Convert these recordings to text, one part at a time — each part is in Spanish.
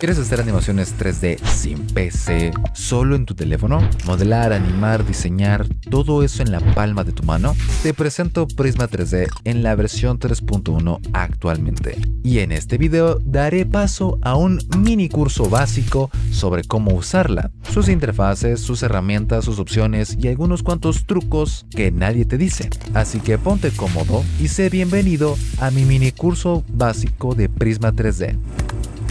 ¿Quieres hacer animaciones 3D sin PC, solo en tu teléfono? Modelar, animar, diseñar, todo eso en la palma de tu mano. Te presento Prisma 3D en la versión 3.1 actualmente. Y en este video daré paso a un mini curso básico sobre cómo usarla, sus interfaces, sus herramientas, sus opciones y algunos cuantos trucos que nadie te dice. Así que ponte cómodo y sé bienvenido a mi mini curso básico de Prisma 3D.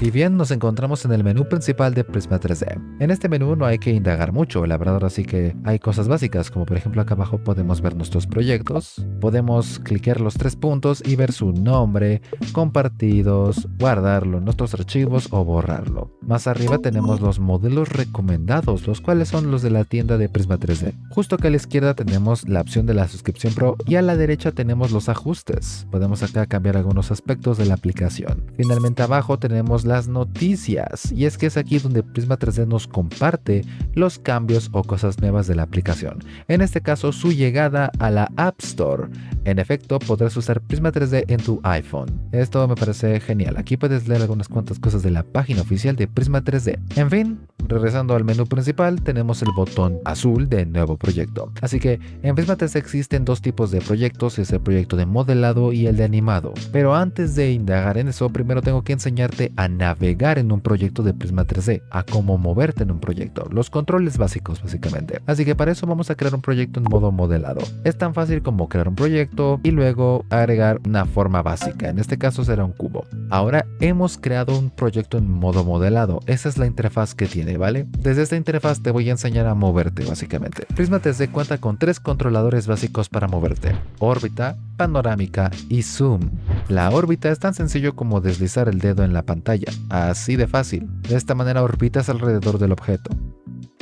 Y bien, nos encontramos en el menú principal de Prisma 3D. En este menú no hay que indagar mucho, la verdad, así que hay cosas básicas, como por ejemplo acá abajo podemos ver nuestros proyectos, podemos cliquear los 3 puntos y ver su nombre, compartidos, guardarlo en nuestros archivos o borrarlo. Más arriba tenemos los modelos recomendados, los cuales son los de la tienda de Prisma 3D. Justo acá a la izquierda tenemos la opción de la suscripción Pro y a la derecha tenemos los ajustes. Podemos acá cambiar algunos aspectos de la aplicación. Finalmente abajo tenemos las noticias, y es que es aquí donde Prisma 3D nos comparte los cambios o cosas nuevas de la aplicación, en este caso su llegada a la App Store. En efecto, podrás usar Prisma 3D en tu iPhone. Esto me parece genial. Aquí puedes leer algunas cuantas cosas de la página oficial de Prisma 3D. En fin, regresando al menú principal, tenemos el botón azul de nuevo proyecto. Así que en Prisma 3D existen dos tipos de proyectos, es el proyecto de modelado y el de animado. Pero antes de indagar en eso, primero tengo que enseñarte a navegar en un proyecto de Prisma 3D, a cómo moverte en un proyecto, los controles básicos básicamente. Así que para eso vamos a crear un proyecto en modo modelado. Es tan fácil como crear un proyecto y luego agregar una forma básica, en este caso será un cubo. Ahora hemos creado un proyecto en modo modelado, esa es la interfaz que tiene, ¿vale? Desde esta interfaz te voy a enseñar a moverte básicamente. Prisma 3D cuenta con 3 controladores básicos para moverte: órbita, panorámica y zoom. La órbita es tan sencillo como deslizar el dedo en la pantalla, así de fácil. De esta manera orbitas alrededor del objeto.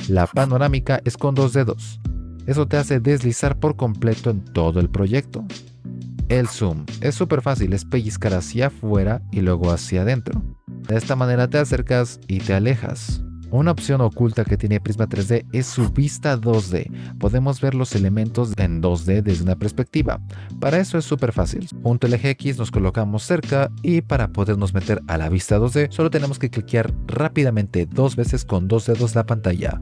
La panorámica es con 2 dedos. Eso te hace deslizar por completo en todo el proyecto. El zoom es súper fácil, es pellizcar hacia afuera y luego hacia adentro. De esta manera te acercas y te alejas. Una opción oculta que tiene Prisma 3D es su vista 2D. Podemos ver los elementos en 2D desde una perspectiva. Para eso es súper fácil. Junto al eje X nos colocamos cerca y para podernos meter a la vista 2D solo tenemos que cliquear rápidamente 2 veces con 2 dedos la pantalla.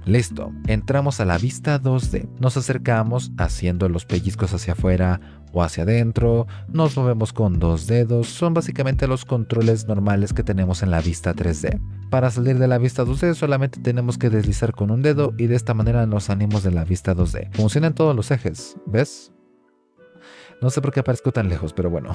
Listo, entramos a la vista 2D. Nos acercamos haciendo los pellizcos hacia afuera o hacia adentro, nos movemos con 2 dedos, son básicamente los controles normales que tenemos en la vista 3D. Para salir de la vista 2D solamente tenemos que deslizar con un dedo y de esta manera nos salimos de la vista 2D. Funcionan todos los ejes, ¿ves? No sé por qué aparezco tan lejos, pero bueno.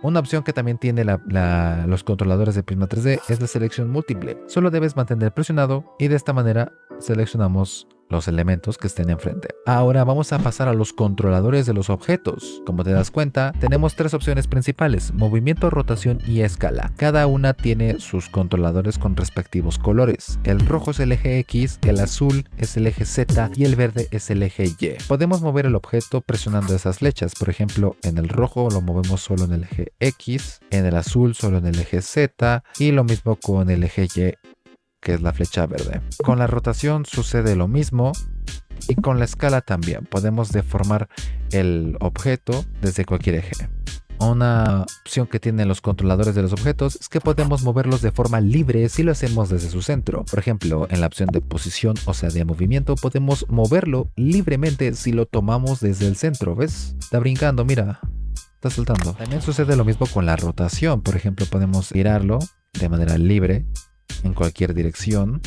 Una opción que también tiene los controladores de Prisma 3D es la selección múltiple. Solo debes mantener presionado y de esta manera seleccionamos los elementos que estén enfrente. Ahora vamos a pasar a los controladores de los objetos. Como te das cuenta, tenemos 3 opciones principales: movimiento, rotación y escala. Cada una tiene sus controladores con respectivos colores. El rojo es el eje X, el azul es el eje Z y el verde es el eje Y. Podemos mover el objeto presionando esas flechas. Por ejemplo, en el rojo lo movemos solo en el eje X, en el azul solo en el eje Z y lo mismo con el eje Y, que es la flecha verde. Con la rotación sucede lo mismo y con la escala también. Podemos deformar el objeto desde cualquier eje. Una opción que tienen los controladores de los objetos es que podemos moverlos de forma libre si lo hacemos desde su centro. Por ejemplo, en la opción de posición, o sea de movimiento, podemos moverlo libremente si lo tomamos desde el centro. ¿Ves? Está brincando, mira. Está saltando. También sucede lo mismo con la rotación. Por ejemplo, podemos girarlo de manera libre en cualquier dirección.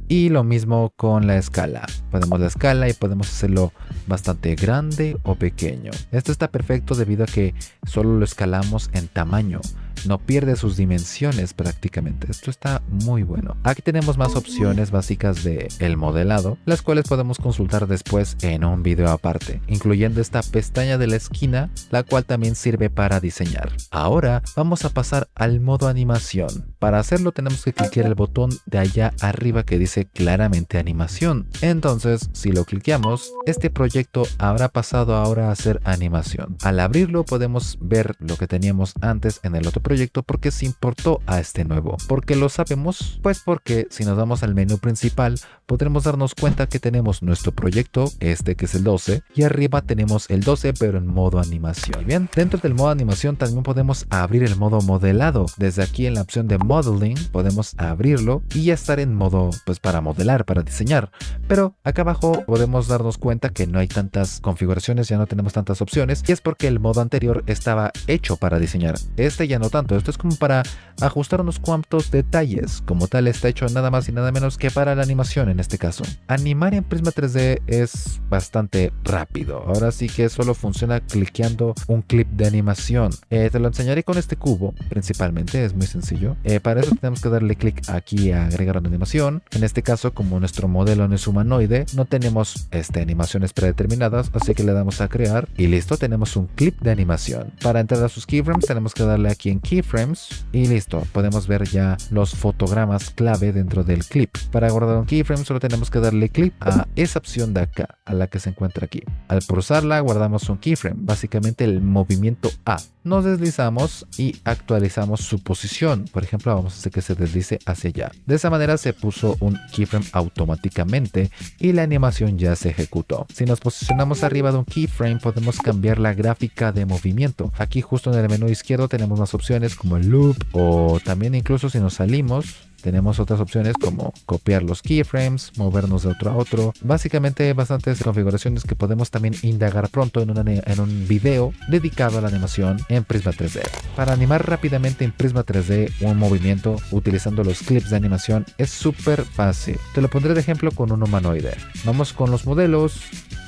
Y lo mismo con la escala. Podemos la escala y podemos hacerlo bastante grande o pequeño. Esto está perfecto debido a que solo lo escalamos en tamaño. No pierde sus dimensiones prácticamente. Esto está muy bueno. Aquí tenemos más opciones básicas de el modelado, las cuales podemos consultar después en un video aparte, incluyendo esta pestaña de la esquina, la cual también sirve para diseñar. Ahora vamos a pasar al modo animación. Para hacerlo tenemos que cliquear el botón de allá arriba que dice claramente animación. Entonces, si lo cliqueamos, este proyecto habrá pasado ahora a ser animación. Al abrirlo podemos ver lo que teníamos antes en el otro proyecto porque se importó a este nuevo. ¿Por qué lo sabemos? Pues porque si nos vamos al menú principal podremos darnos cuenta que tenemos nuestro proyecto, este que es el 12, y arriba tenemos el 12 pero en modo animación. Y bien, dentro del modo animación también podemos abrir el modo modelado. Desde aquí en la opción de Modeling, podemos abrirlo y ya estar en modo pues para modelar, para diseñar. Pero acá abajo podemos darnos cuenta que no hay tantas configuraciones, ya no tenemos tantas opciones, y es porque el modo anterior estaba hecho para diseñar. Este ya no tanto, esto es como para ajustar unos cuantos detalles. Como tal, está hecho nada más y nada menos que para la animación en este caso. Animar en Prisma 3D es bastante rápido. Ahora sí que solo funciona cliqueando un clip de animación. Te lo enseñaré con este cubo principalmente, es muy sencillo. Para eso tenemos que darle clic aquí a agregar una animación. En este caso, como nuestro modelo no es humanoide, no tenemos animaciones predeterminadas, así que le damos a crear y listo, tenemos un clip de animación. Para entrar a sus keyframes tenemos que darle aquí en keyframes y listo, podemos ver ya los fotogramas clave dentro del clip. Para guardar un keyframe solo tenemos que darle clic a esa opción de acá, a la que se encuentra aquí. Al pulsarla guardamos un keyframe, básicamente el movimiento A. Nos deslizamos y actualizamos su posición. Por ejemplo, vamos a hacer que se deslice hacia allá. De esa manera se puso un keyframe automáticamente y la animación ya se ejecutó. Si nos posicionamos arriba de un keyframe podemos cambiar la gráfica de movimiento. Aquí justo en el menú izquierdo tenemos más opciones como el loop, o también incluso si nos salimos tenemos otras opciones como copiar los keyframes, movernos de otro a otro. Básicamente hay bastantes configuraciones que podemos también indagar pronto en un video dedicado a la animación en Prisma 3D. Para animar rápidamente en Prisma 3D un movimiento utilizando los clips de animación es súper fácil. Te lo pondré de ejemplo con un humanoide. Vamos con los modelos,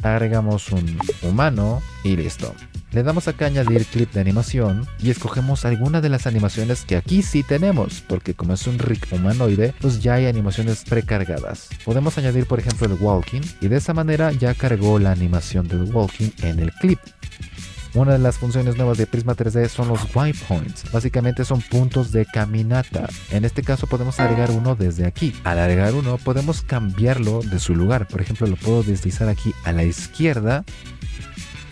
agregamos un humano y listo. Le damos acá a añadir clip de animación y escogemos alguna de las animaciones que aquí sí tenemos, porque como es un rig humanoide, pues ya hay animaciones precargadas. Podemos añadir por ejemplo el walking y de esa manera ya cargó la animación del walking en el clip. Una de las funciones nuevas de Prisma 3D son los waypoints. Básicamente son puntos de caminata. En este caso podemos agregar uno desde aquí. Al agregar uno podemos cambiarlo de su lugar. Por ejemplo, lo puedo deslizar aquí a la izquierda.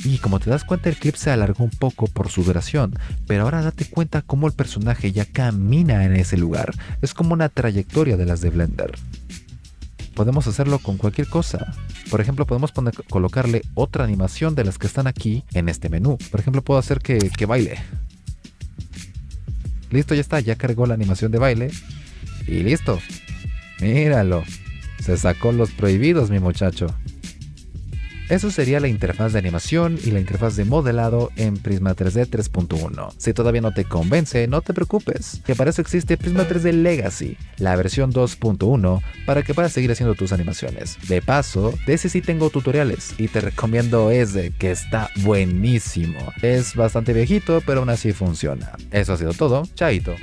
Y como te das cuenta, el clip se alargó un poco por su duración, pero ahora date cuenta cómo el personaje ya camina en ese lugar. Es como una trayectoria de las de Blender. Podemos hacerlo con cualquier cosa. Por ejemplo, podemos colocarle otra animación de las que están aquí en este menú. Por ejemplo, puedo hacer que baile. Listo, ya está, ya cargó la animación de baile. Y listo. Míralo. Se sacó los prohibidos, mi muchacho. Eso sería la interfaz de animación y la interfaz de modelado en Prisma 3D 3.1. Si todavía no te convence, no te preocupes, que para eso existe Prisma 3D Legacy, la versión 2.1, para que puedas seguir haciendo tus animaciones. De paso, de ese sí tengo tutoriales y te recomiendo ese, que está buenísimo. Es bastante viejito, pero aún así funciona. Eso ha sido todo, chaito.